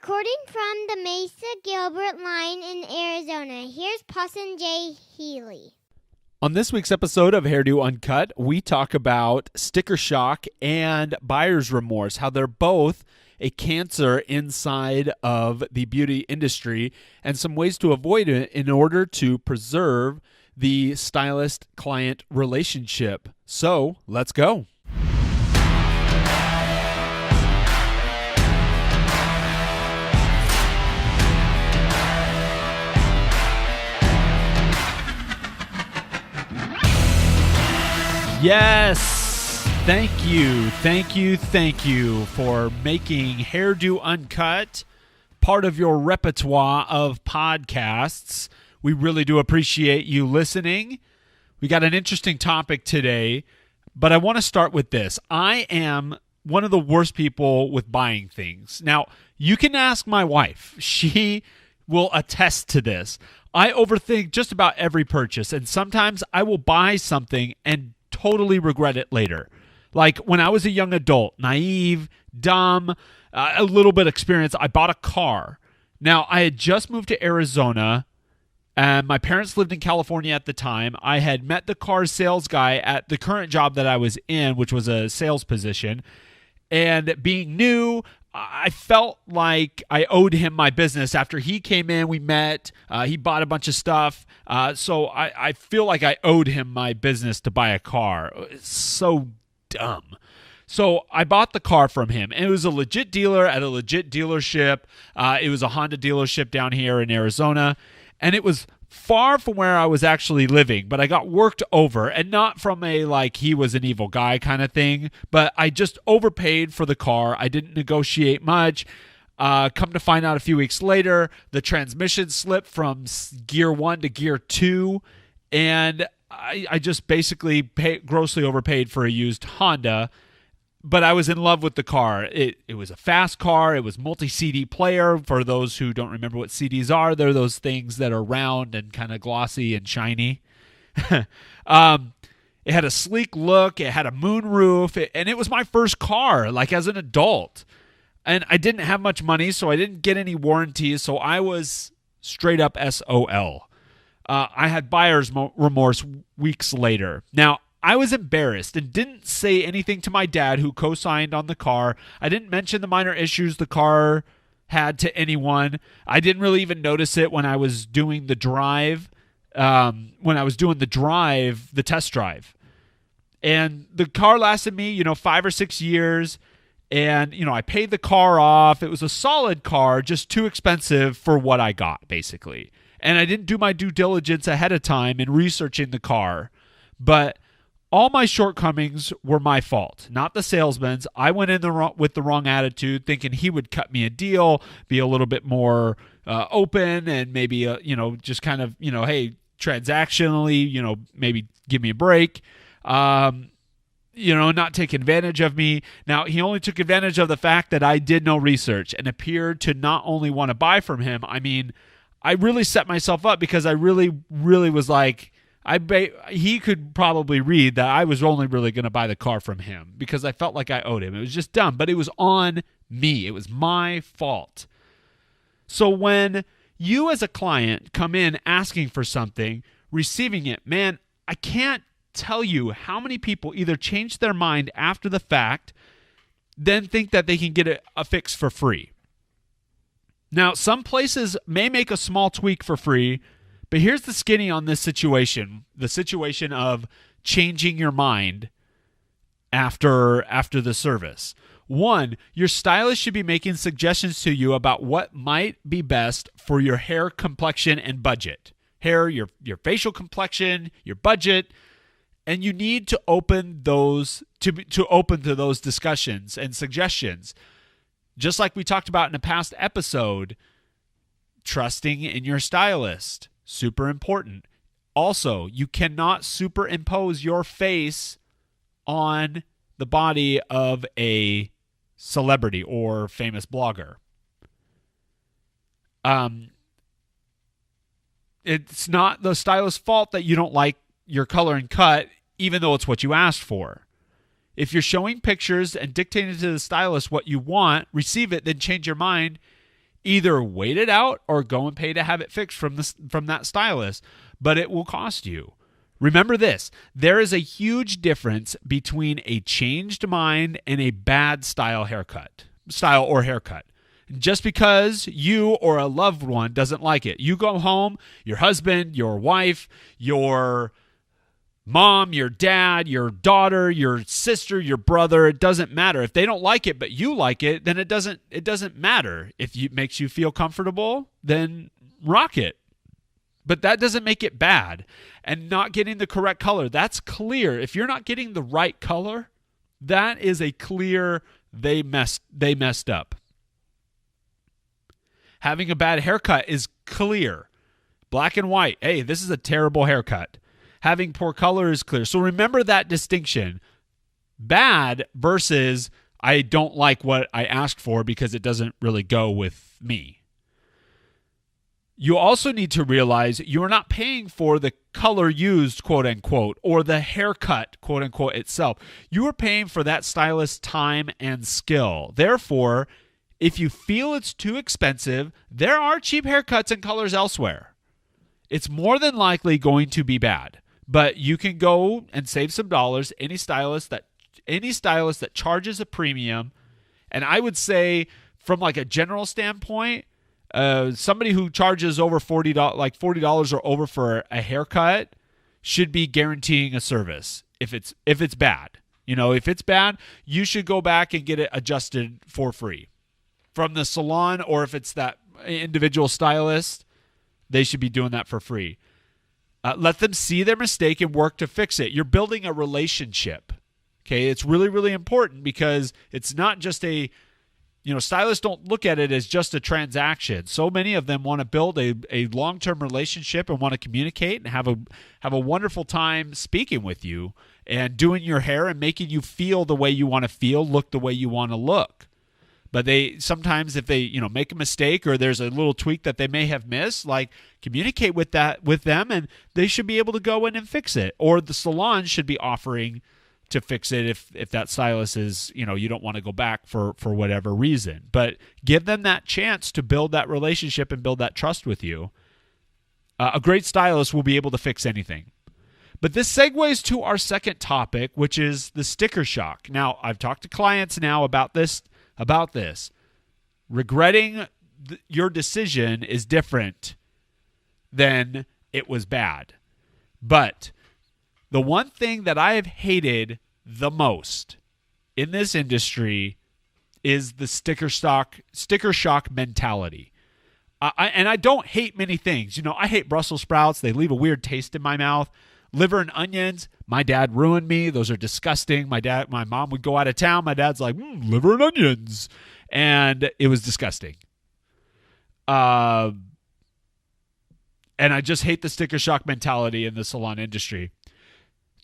Recording from the Mesa Gilbert line in Arizona, here's Posson J. Healy. On this week's episode of Hairdo Uncut, we talk about sticker shock and buyer's remorse, how they're both a cancer inside of the beauty industry, and some ways to avoid it in order to preserve the stylist-client relationship. So, let's go. Yes, thank you for making Hairdo Uncut part of your repertoire of podcasts. We really do appreciate you listening. We got an interesting topic today, but I want to start with this. I am one of the worst people with buying things. Now, you can ask my wife. She will attest to this. I overthink just about every purchase, and sometimes I will buy something and totally regret it later. Like when I was a young adult, naive, dumb, a little bit experienced, I bought a car. Now, I had just moved to Arizona, and my parents lived in California at the time. I had met the car sales guy at the current job that I was in, which was a sales position. And being new, I felt like I owed him my business. After he came in, we met. He bought a bunch of stuff. So I feel like I owed him my business to buy a car. It's so dumb. So I bought the car from him. And it was a legit dealer at a legit dealership. It was a Honda dealership down here in Arizona. And it was far from where I was actually living, but I got worked over, and not from a like he was an evil guy kind of thing, but I just overpaid for the car. I didn't negotiate much. Come to find out a few weeks later, the transmission slipped from gear 1 to gear 2, and I just basically grossly overpaid for a used Honda. But I was in love with the car. It was a fast car. It was multi-CD player. For those who don't remember what CDs are, they're those things that are round and kind of glossy and shiny. It had a sleek look. It had a moonroof. And it was my first car, like as an adult. And I didn't have much money, so I didn't get any warranties. So I was straight up SOL. I had buyer's remorse weeks later. Now, I was embarrassed and didn't say anything to my dad, who co-signed on the car. I didn't mention the minor issues the car had to anyone. I didn't really even notice it when I was doing the drive, the test drive. And the car lasted me, 5 or 6 years. And, I paid the car off. It was a solid car, just too expensive for what I got, basically. And I didn't do my due diligence ahead of time in researching the car. But all my shortcomings were my fault, not the salesman's. I went in with the wrong attitude, thinking he would cut me a deal, be a little bit more open, and maybe, just kind of, hey, transactionally, maybe give me a break, not take advantage of me. Now, he only took advantage of the fact that I did no research and appeared to not only want to buy from him. I mean, I really set myself up because I really, really was like, he could probably read that I was only really going to buy the car from him because I felt like I owed him. It was just dumb, but it was on me. It was my fault. So when you as a client come in asking for something, receiving it, man, I can't tell you how many people either change their mind after the fact, then think that they can get a fix for free. Now, some places may make a small tweak for free, but here's the skinny on this situation, the situation of changing your mind after the service. 1, your stylist should be making suggestions to you about what might be best for your hair complexion and budget. Hair, your facial complexion, your budget, and you need to open those to open to those discussions and suggestions. Just like we talked about in a past episode, trusting in your stylist. Super important. Also, you cannot superimpose your face on the body of a celebrity or famous blogger. It's not the stylist's fault that you don't like your color and cut, even though it's what you asked for. If you're showing pictures and dictating to the stylist what you want, receive it, then change your mind. Either wait it out or go and pay to have it fixed from that stylist, but it will cost you. Remember this, there is a huge difference between a changed mind and a bad style or haircut. Just because you or a loved one doesn't like it. You go home, your husband, your wife, your mom, your dad, your daughter, your sister, your brother, it doesn't matter. If they don't like it but you like it, then it doesn't matter. If it makes you feel comfortable, then rock it. But that doesn't make it bad. And not getting the correct color, that's clear. If you're not getting the right color, that is a clear they messed up. Having a bad haircut is clear. Black and white. Hey, this is a terrible haircut. Having poor color is clear. So remember that distinction. Bad versus I don't like what I asked for because it doesn't really go with me. You also need to realize you're not paying for the color used, quote unquote, or the haircut, quote unquote, itself. You are paying for that stylist's time and skill. Therefore, if you feel it's too expensive, there are cheap haircuts and colors elsewhere. It's more than likely going to be bad. But you can go and save some dollars. Any stylist that charges a premium, and I would say from like a general standpoint, somebody who charges over $40, like $40 or over for a haircut, should be guaranteeing a service. If it's bad, if it's bad, you should go back and get it adjusted for free from the salon, or if it's that individual stylist, they should be doing that for free. Let them see their mistake and work to fix it. You're building a relationship. Okay, it's really, really important because it's not just stylists don't look at it as just a transaction. So many of them want to build a long-term relationship and want to communicate and have a wonderful time speaking with you and doing your hair and making you feel the way you want to feel, look the way you want to look. But sometimes if they make a mistake or there's a little tweak that they may have missed, like communicate with them, and they should be able to go in and fix it. Or the salon should be offering to fix it if that stylist is, you don't want to go back for whatever reason. But give them that chance to build that relationship and build that trust with you. A great stylist will be able to fix anything. But this segues to our second topic, which is the sticker shock. Now, I've talked to clients now about this. Regretting your decision is different than it was bad. But the one thing that I have hated the most in this industry is the sticker shock mentality. And I don't hate many things. I hate Brussels sprouts. They leave a weird taste in my mouth. Liver and onions, my dad ruined me. Those are disgusting. My mom would go out of town. My dad's like, liver and onions. And it was disgusting. And I just hate the sticker shock mentality in the salon industry.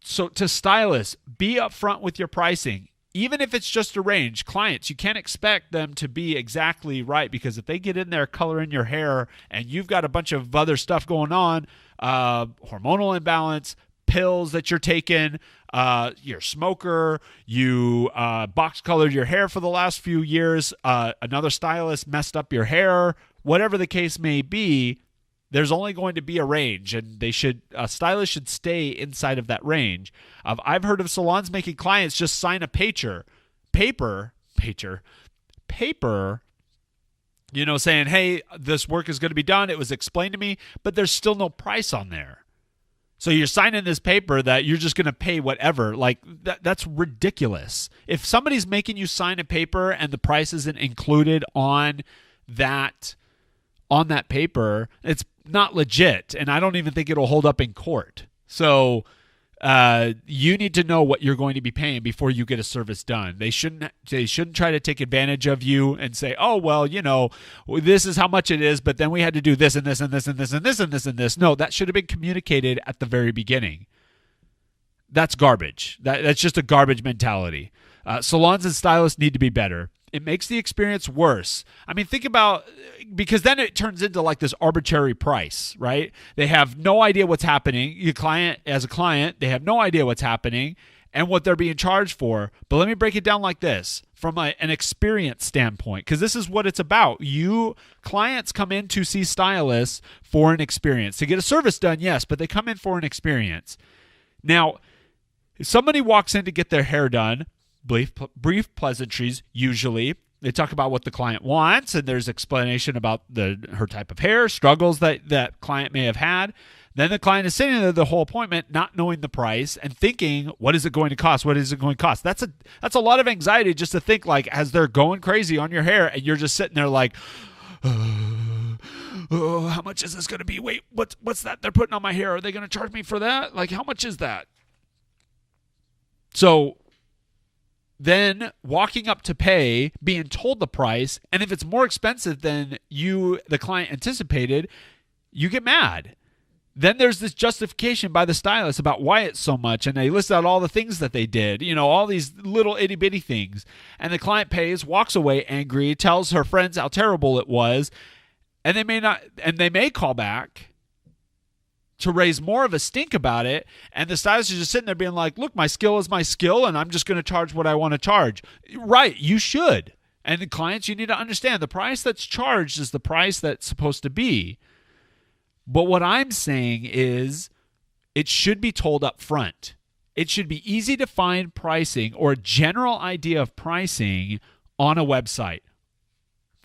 So to stylists, be upfront with your pricing. Even if it's just a range, clients, you can't expect them to be exactly right, because if they get in there coloring your hair and you've got a bunch of other stuff going on, hormonal imbalance, pills that you're taking, you're a smoker, you box colored your hair for the last few years, another stylist messed up your hair, whatever the case may be, there's only going to be a range, and a stylist should stay inside of that range. I've heard of salons making clients just sign a paper, saying, hey, this work is going to be done. It was explained to me, but there's still no price on there. So you're signing this paper that you're just going to pay whatever. Like that's ridiculous. If somebody's making you sign a paper and the price isn't included on that paper, it's not legit, and I don't even think it'll hold up in court. So you need to know what you're going to be paying before you get a service done. They shouldn't try to take advantage of you and say, oh, well, this is how much it is, but then we had to do this and this and this and this and this and this and this. No, that should have been communicated at the very beginning. That's garbage. That's just a garbage mentality. Salons and stylists need to be better. It makes the experience worse. I mean, think about, because then it turns into like this arbitrary price, right? They have no idea what's happening. As a client, they have no idea what's happening. and what they're being charged for. But let me break it down like this from an experience standpoint, because this is what it's about. Clients come in to see stylists for an experience. To get a service done, yes, but they come in for an experience. Now, if somebody walks in to get their hair done, brief pleasantries usually. They talk about what the client wants, and there's explanation about her type of hair, struggles that client may have had. Then the client is sitting there the whole appointment not knowing the price and thinking, what is it going to cost? What is it going to cost? That's a lot of anxiety just to think, like, as they're going crazy on your hair and you're just sitting there like, oh, how much is this going to be? Wait, what's that they're putting on my hair? Are they going to charge me for that? Like, how much is that? So then walking up to pay, being told the price, and if it's more expensive than the client anticipated, you get mad. Then there's this justification by the stylist about why it's so much, and they list out all the things that they did, all these little itty-bitty things. And the client pays, walks away angry, tells her friends how terrible it was, and they may call back to raise more of a stink about it, and the stylist is just sitting there being like, look, my skill is my skill, and I'm just going to charge what I want to charge. Right, you should. And the clients, you need to understand, the price that's charged is the price that's supposed to be. But what I'm saying is it should be told up front. It should be easy to find pricing or a general idea of pricing on a website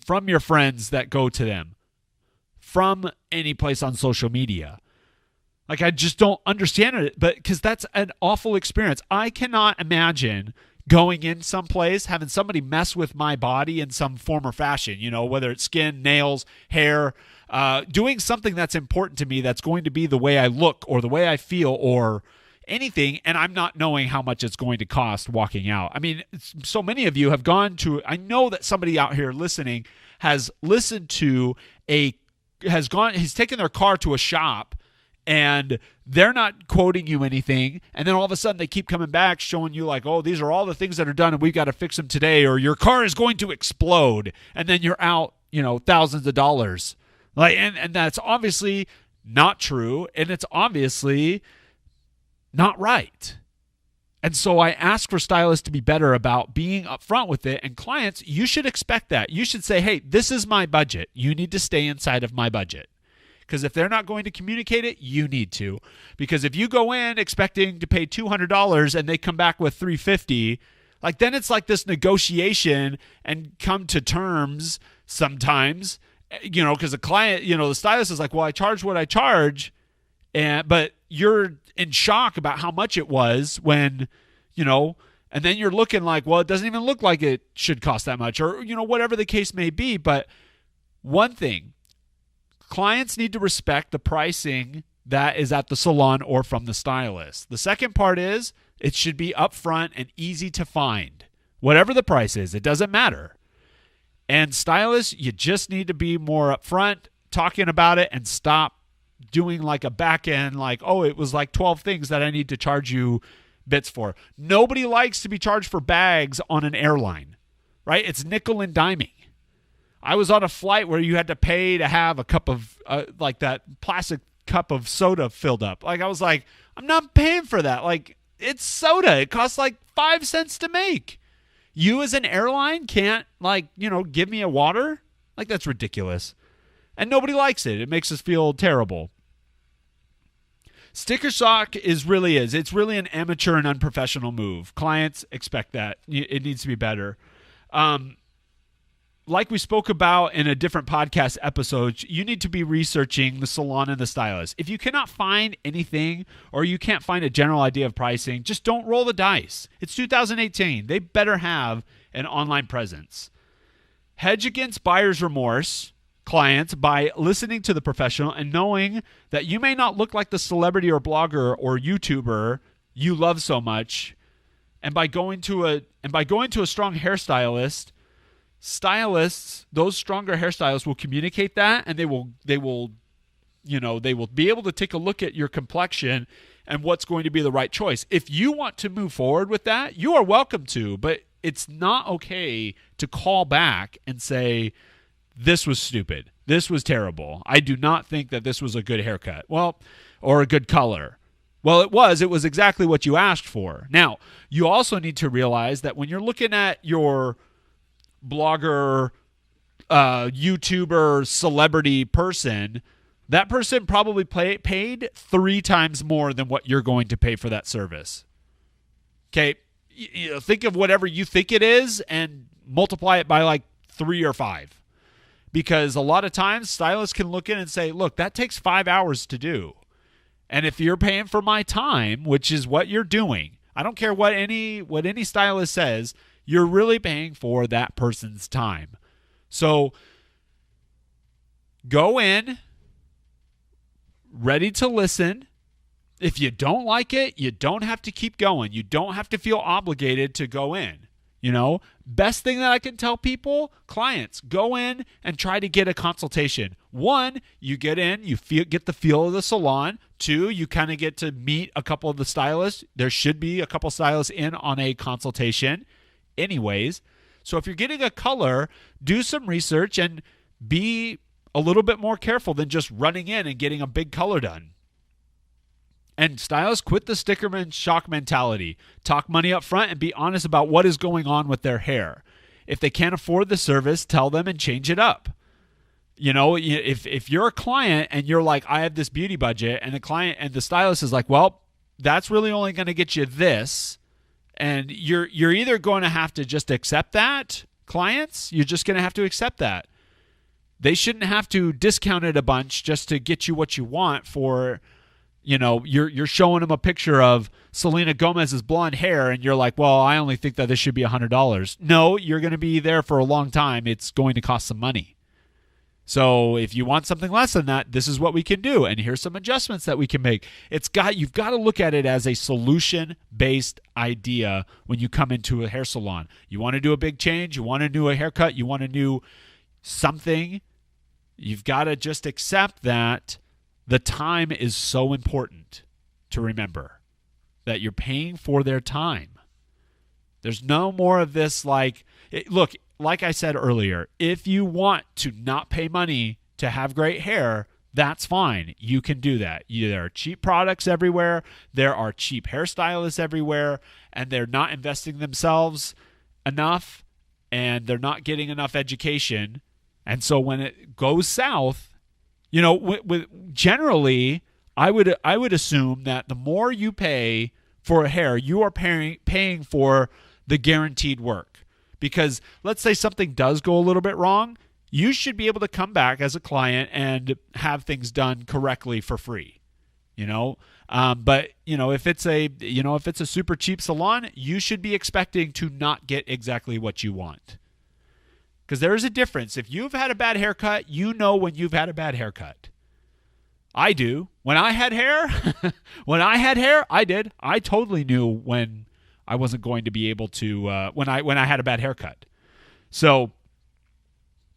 from your friends that go to them, from any place on social media. Like, I just don't understand it, but because that's an awful experience. I cannot imagine going in someplace, having somebody mess with my body in some form or fashion, whether it's skin, nails, hair, doing something that's important to me that's going to be the way I look or the way I feel or anything, and I'm not knowing how much it's going to cost walking out. I mean, so many of you have gone to, I know that somebody out here listening has listened to he's taken their car to a shop, and they're not quoting you anything, and then all of a sudden they keep coming back showing you like, oh, these are all the things that are done and we've got to fix them today, or your car is going to explode, and then you're out, thousands of dollars. Like, and that's obviously not true, and it's obviously not right. And so I ask for stylists to be better about being upfront with it, and clients, you should expect that. You should say, hey, this is my budget. You need to stay inside of my budget. Because if they're not going to communicate it, you need to. Because if you go in expecting to pay $200 and they come back with $350, like, then it's like this negotiation and come to terms sometimes, because the client, the stylist is like, well, I charge what I charge, but you're in shock about how much it was when, and then you're looking like, well, it doesn't even look like it should cost that much, or, whatever the case may be. But one thing, clients need to respect the pricing that is at the salon or from the stylist. The second part is it should be upfront and easy to find. Whatever the price is, it doesn't matter. And stylists, you just need to be more upfront talking about it and stop doing like a back end, like, oh, it was like 12 things that I need to charge you bits for. Nobody likes to be charged for bags on an airline, right? It's nickel and diming. I was on a flight where you had to pay to have a cup of, like that plastic cup of soda filled up. Like, I was like, I'm not paying for that. Like, it's soda. It costs like 5 cents to make. You as an airline can't, give me a water? Like, that's ridiculous. And nobody likes it. It makes us feel terrible. Sticker shock it's really an amateur and unprofessional move. Clients expect that. It needs to be better. Like we spoke about in a different podcast episode, you need to be researching the salon and the stylist. If you cannot find anything or you can't find a general idea of pricing, just don't roll the dice. It's 2018. They better have an online presence. Hedge against buyer's remorse, clients, by listening to the professional and knowing that you may not look like the celebrity or blogger or YouTuber you love so much, and by going to a strong hairstylist, those stronger hairstylists will communicate that, and they will be able to take a look at your complexion and what's going to be the right choice. If you want to move forward with that, you are welcome to, but it's not okay to call back and say, this was stupid. This was terrible. I do not think that this was a good haircut. Well, or a good color. Well, it was exactly what you asked for. Now, you also need to realize that when you're looking at your blogger, YouTuber, celebrity person, that person probably paid 3 times more than what you're going to pay for that service. Okay, think of whatever you think it is and multiply it by like 3 or 5. Because a lot of times stylists can look in and say, look, that takes 5 hours to do. And if you're paying for my time, which is what you're doing, I don't care what any stylist says, you're really paying for that person's time. So go in, ready to listen. If you don't like it, you don't have to keep going. You don't have to feel obligated to go in. Best thing that I can tell people, clients, go in and try to get a consultation. 1, you get in, you get the feel of the salon. 2, you kind of get to meet a couple of the stylists. There should be a couple stylists in on a consultation anyways. So if you're getting a color, do some research and be a little bit more careful than just running in and getting a big color done. And stylists, quit the sticker shock mentality. Talk money up front and be honest about what is going on with their hair. If they can't afford the service, tell them and change it up. If you're a client and you're like, I have this beauty budget, and the stylist is like, well, that's really only going to get you this, and you're either going to have to just accept that, clients. You're just going to have to accept that. They shouldn't have to discount it a bunch just to get you what you want for. You're showing them a picture of Selena Gomez's blonde hair, and you're like, well, I only think that this should be $100. No, you're going to be there for a long time. It's going to cost some money. So if you want something less than that, this is what we can do, and here's some adjustments that we can make. You've got to look at it as a solution-based idea when you come into a hair salon. You want to do a big change, you want to do a haircut, you want to do something, you've got to just accept that the time is so important to remember, that you're paying for their time. There's no more of this look, like I said earlier, if you want to not pay money to have great hair, that's fine. You can do that. There are cheap products everywhere. There are cheap hairstylists everywhere, and they're not investing themselves enough, and they're not getting enough education. And so when it goes south, generally, I would assume that the more you pay for a hair, you are paying for the guaranteed work. Because let's say something does go a little bit wrong, you should be able to come back as a client and have things done correctly for free. But if it's a super cheap salon, you should be expecting to not get exactly what you want. Because there is a difference. If you've had a bad haircut, you know when you've had a bad haircut. I do. When I had hair, I did. I totally knew when I wasn't going to be able to, when I had a bad haircut. So,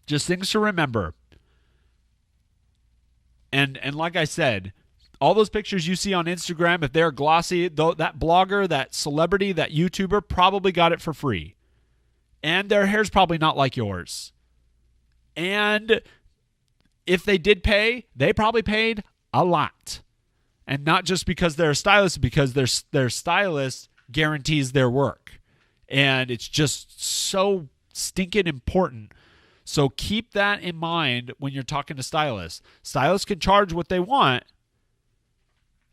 just things to remember. And like I said, all those pictures you see on Instagram, if they're glossy, that blogger, that celebrity, that YouTuber probably got it for free. And their hair's probably not like yours. And if they did pay, they probably paid a lot. And not just because they're a stylist, because their stylist guarantees their work. And it's just so stinking important. So keep that in mind when you're talking to stylists. Stylists can charge what they want,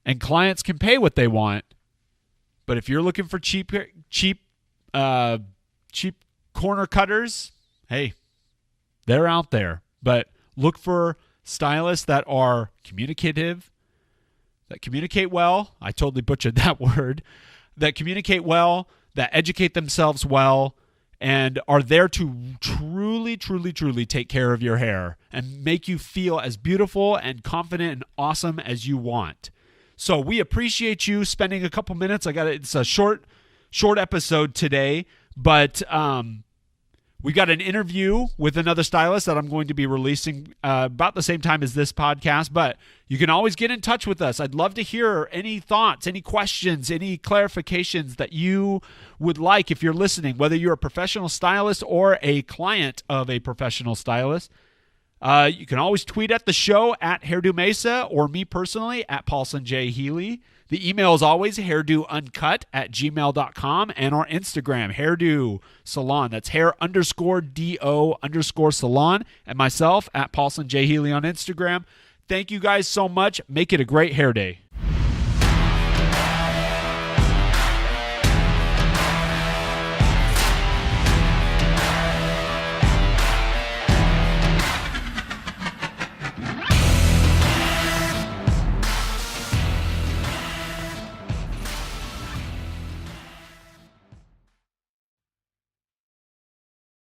and clients can pay what they want. But if you're looking for cheap corner cutters, hey, they're out there. But look for stylists that are communicative, that communicate well. I totally butchered that word. That communicate well, that educate themselves well, and are there to truly, truly, truly take care of your hair and make you feel as beautiful and confident and awesome as you want. So we appreciate you spending a couple minutes. It's a short episode today, but we got an interview with another stylist that I'm going to be releasing about the same time as this podcast, but you can always get in touch with us. I'd love to hear any thoughts, any questions, any clarifications that you would like if you're listening, whether you're a professional stylist or a client of a professional stylist. You can always tweet at the show at Hairdo Mesa or me personally at Paulson J. Healy. The email is always hairdouncut@gmail.com and our Instagram, Hairdo Salon. That's hair_do_salon. And myself at Paulson J. Healy on Instagram. Thank you guys so much. Make it a great hair day.